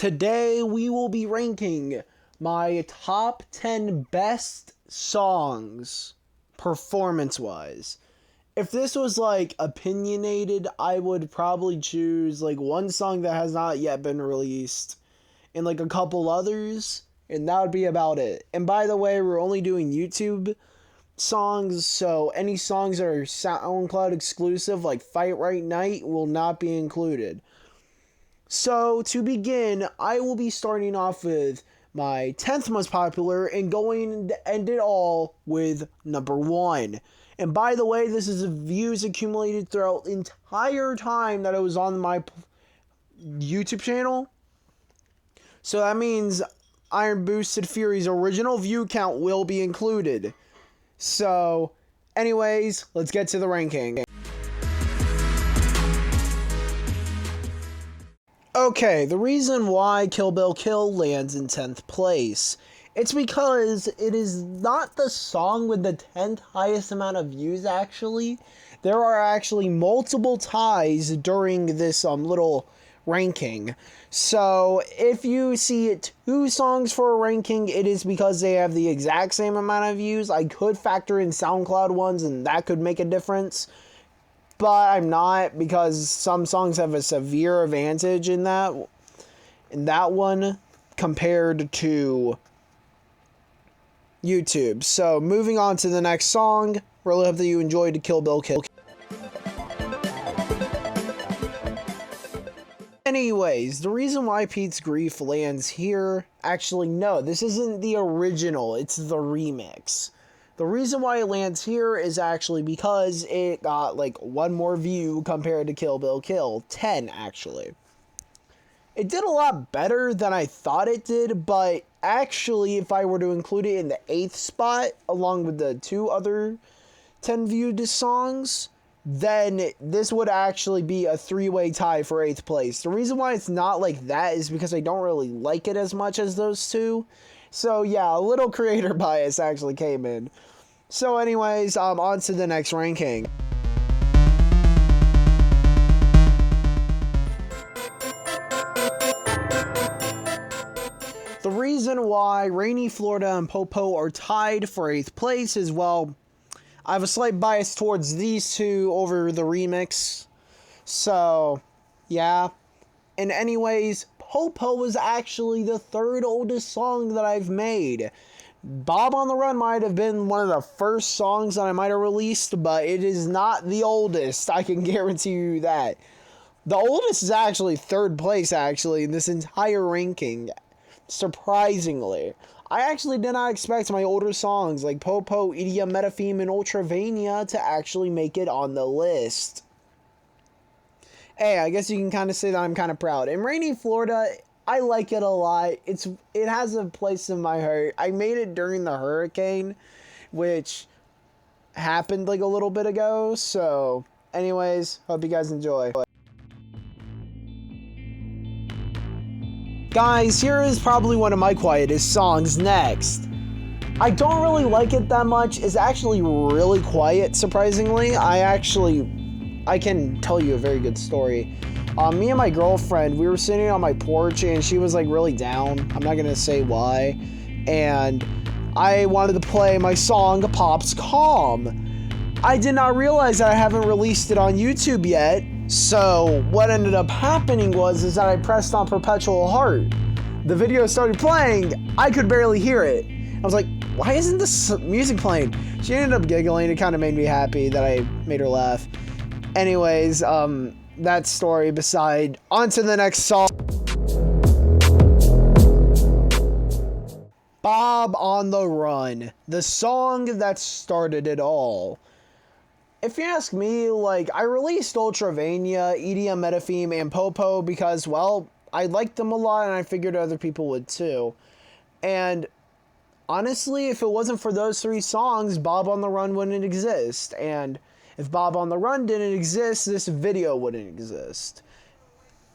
Today we will be ranking my top 10 best songs performance-wise. If this was like opinionated, I would probably choose like one song that has not yet been released and like a couple others, and that would be about it. And by the way, we're only doing YouTube songs, so any songs that are SoundCloud exclusive like Fight Right Night will not be included. So to begin, I will be starting off with my 10th most popular and going to end it all with number 1. And by the way, this is views accumulated throughout the entire time that it was on my YouTube channel. So that means Iron Boosted Fury's original view count will be included. So, anyways, let's get to the ranking. Okay, the reason why Kill Bill Kill lands in 10th place, it's because it is not the song with the 10th highest amount of views, actually. There are actually multiple ties during this little ranking. So, if you see 2 songs for a ranking, it is because they have the exact same amount of views. I could factor in SoundCloud ones, and that could make a difference. But I'm not, because some songs have a severe advantage in that one compared to YouTube. So moving on to the next song. Really hope that you enjoyed Kill Bill Kill. Anyways, the reason why Pete's Grief lands here, actually no, this isn't the original, it's the remix. The reason why it lands here is actually because it got like 1 more view compared to Kill Bill Kill. 10, actually. It did a lot better than I thought it did, but actually if I were to include it in the 8th spot, along with the 2 other 10 viewed songs, then this would actually be a 3-way tie for 8th place. The reason why it's not like that is because I don't really like it as much as those 2. So yeah, a little creator bias actually came in. So anyways, on to the next ranking. The reason why Rainy Florida and Popo are tied for 8th place is, well, I have a slight bias towards these 2 over the remix. So, yeah. And anyways, Popo was actually the 3rd oldest song that I've made. Bob on the Run might have been one of the first songs that I might have released, but it is not the oldest, I can guarantee you that. The oldest is actually 3rd place, actually, in this entire ranking, surprisingly. I actually did not expect my older songs like Popo, Idiom Metapheme, and Ultravenia to actually make it on the list. Hey, I guess you can kind of say that I'm kind of proud. And Rainy Florida, I like it a lot. It has a place in my heart. I made it during the hurricane, which happened like a little bit ago. So, anyways, hope you guys enjoy. Guys, here is probably one of my quietest songs next. I don't really like it that much. It's actually really quiet, surprisingly. I can tell you a very good story. Me and my girlfriend, we were sitting on my porch and she was like really down. I'm not gonna say why. And I wanted to play my song Pop's Calm. I did not realize that I haven't released it on YouTube yet. So what ended up happening is that I pressed on Perpetual Heart. The video started playing. I could barely hear it. I was like, why isn't this music playing? She ended up giggling. It kind of made me happy that I made her laugh. Anyways, that story beside, on to the next song. Bob on the Run, the song that started it all. If you ask me, like, I released Ultravenia, Idiom Metapheme, and Popo because, well, I liked them a lot and I figured other people would too. And honestly, if it wasn't for those 3 songs, Bob on the Run wouldn't exist. And if Bob on the Run didn't exist, this video wouldn't exist.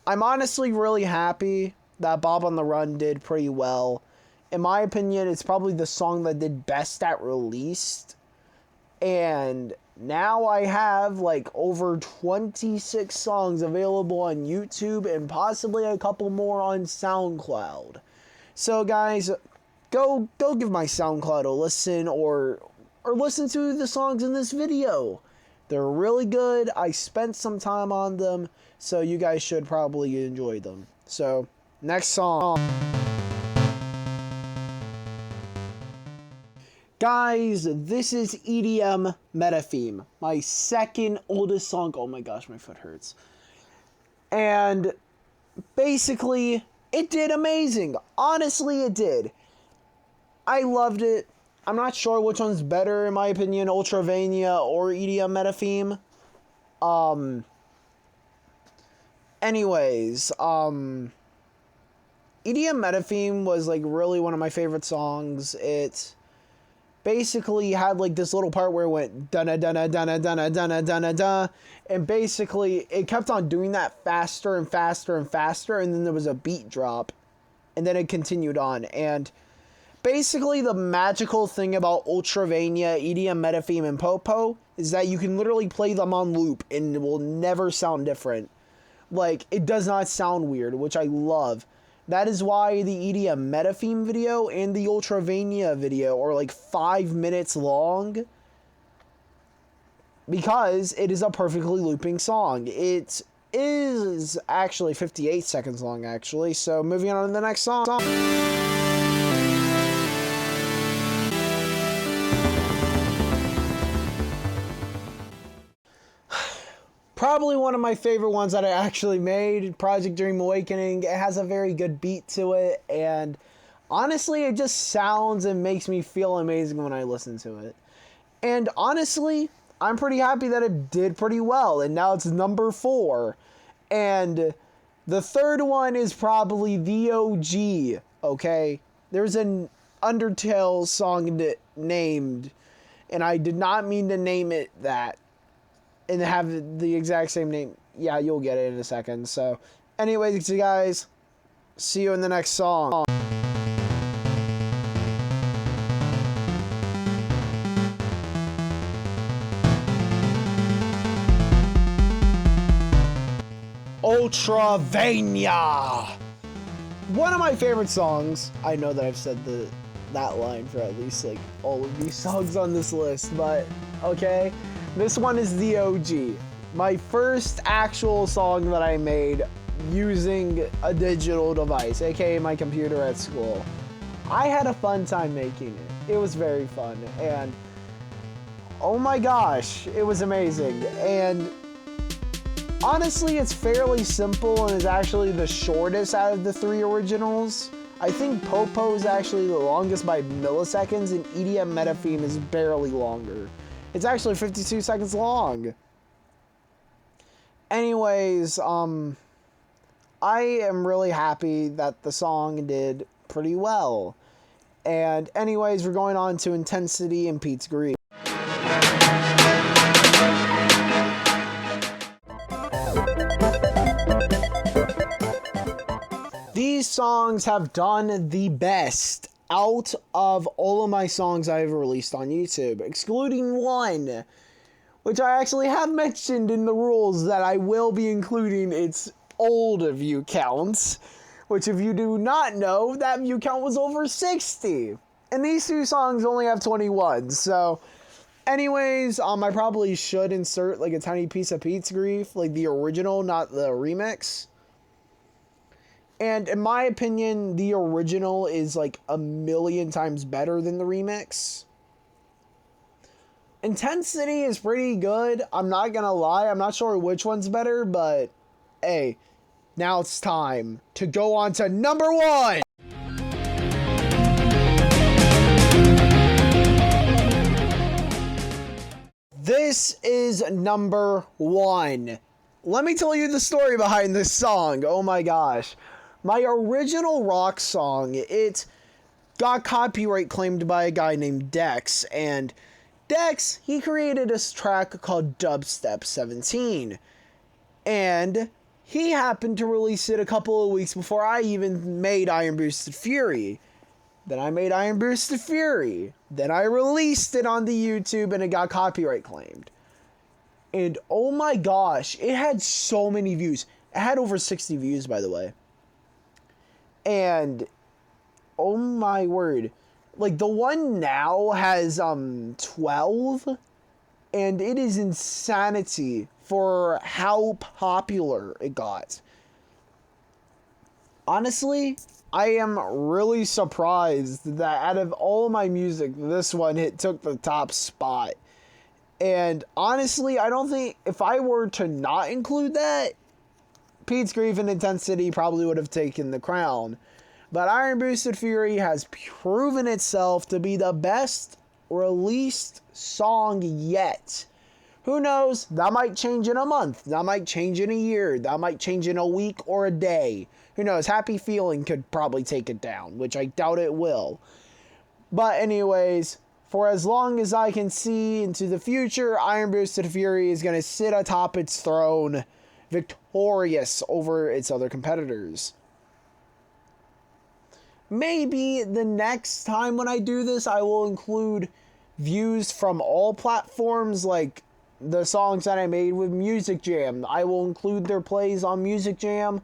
I'm honestly really happy that Bob on the Run did pretty well. In my opinion, it's probably the song that did best at release. And now I have like over 26 songs available on YouTube and possibly a couple more on SoundCloud. So guys, go give my SoundCloud a listen or listen to the songs in this video. They're really good. I spent some time on them, so you guys should probably enjoy them. So, next song. Guys, this is Idiom Metapheme, my second oldest song. Oh my gosh, my foot hurts. And basically, it did amazing. Honestly, it did. I loved it. I'm not sure which one's better, in my opinion, Ultravenia or Idiom Metapheme. Anyways, Idiom Metapheme was like really one of my favorite songs. It basically had like this little part where it went dun dun dun dun dun dun dun dun, and basically it kept on doing that faster and faster and faster, and then there was a beat drop, and then it continued on. And basically the magical thing about Ultravenia, Idiom Metapheme, and Popo is that you can literally play them on loop and it will never sound different. Like, it does not sound weird, which I love. That is why the Idiom Metapheme video and the Ultravenia video are like 5 minutes long. Because it is a perfectly looping song. It is actually 58 seconds long, actually. So, moving on to the next song. Probably one of my favorite ones that I actually made, Project Dream Awakening. It has a very good beat to it, and honestly, it just sounds and makes me feel amazing when I listen to it. And honestly, I'm pretty happy that it did pretty well, and now it's number 4. And the third one is probably the OG, okay? There's an Undertale song named, and I did not mean to name it that, and have the exact same name. Yeah, you'll get it in a second. So, anyways, guys, see you in the next song. Ultravenia! One of my favorite songs. I know that I've said that line for at least like all of these songs on this list, but okay. This one is the OG. My first actual song that I made using a digital device, aka my computer at school. I had a fun time making it. It was very fun, and oh my gosh, it was amazing. And honestly, it's fairly simple and is actually the shortest out of the 3 originals. I think Popo is actually the longest by milliseconds, and Idiom Metapheme is barely longer. It's actually 52 seconds long. Anyways, I am really happy that the song did pretty well. And anyways, we're going on to Intensity and Pete's Grief. These songs have done the best out of all of my songs I've released on YouTube, excluding one, which I actually have mentioned in the rules that I will be including its old view counts, which if you do not know, that view count was over 60. And these 2 songs only have 21, so anyways, I probably should insert like a tiny piece of Pete's Grief, like the original, not the remix. And in my opinion, the original is like 1,000,000 times better than the remix. Intensity is pretty good. I'm not gonna lie. I'm not sure which one's better, but hey, now it's time to go on to number 1. This is number 1. Let me tell you the story behind this song. Oh my gosh. My original rock song, it got copyright claimed by a guy named Dex, and Dex, he created a track called Dubstep 17, and he happened to release it a couple of weeks before I even made Iron Boosted Fury. Then I made Iron Boosted Fury. Then I released it on the YouTube and it got copyright claimed. And oh my gosh, it had so many views. It had over 60 views, by the way. And oh my word, like the one now has 12, and it is insanity for how popular it got. Honestly, I am really surprised that out of all my music, this one took the top spot. And honestly, I don't think if I were to not include that, Pete's Grief and Intensity probably would have taken the crown. But Iron Boosted Fury has proven itself to be the best released song yet. Who knows? That might change in a month. That might change in a year. That might change in a week or a day. Who knows? Happy Feeling could probably take it down, which I doubt it will. But anyways, for as long as I can see into the future, Iron Boosted Fury is going to sit atop its throne, victorious over its other competitors. Maybe the next time when I do this, I will include views from all platforms, like the songs that I made with Music Jam. I will include their plays on Music Jam,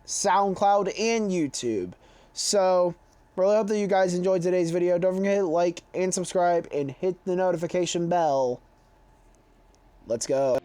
SoundCloud, and YouTube. So, really hope that you guys enjoyed today's video. Don't forget to like and subscribe and hit the notification bell. Let's go.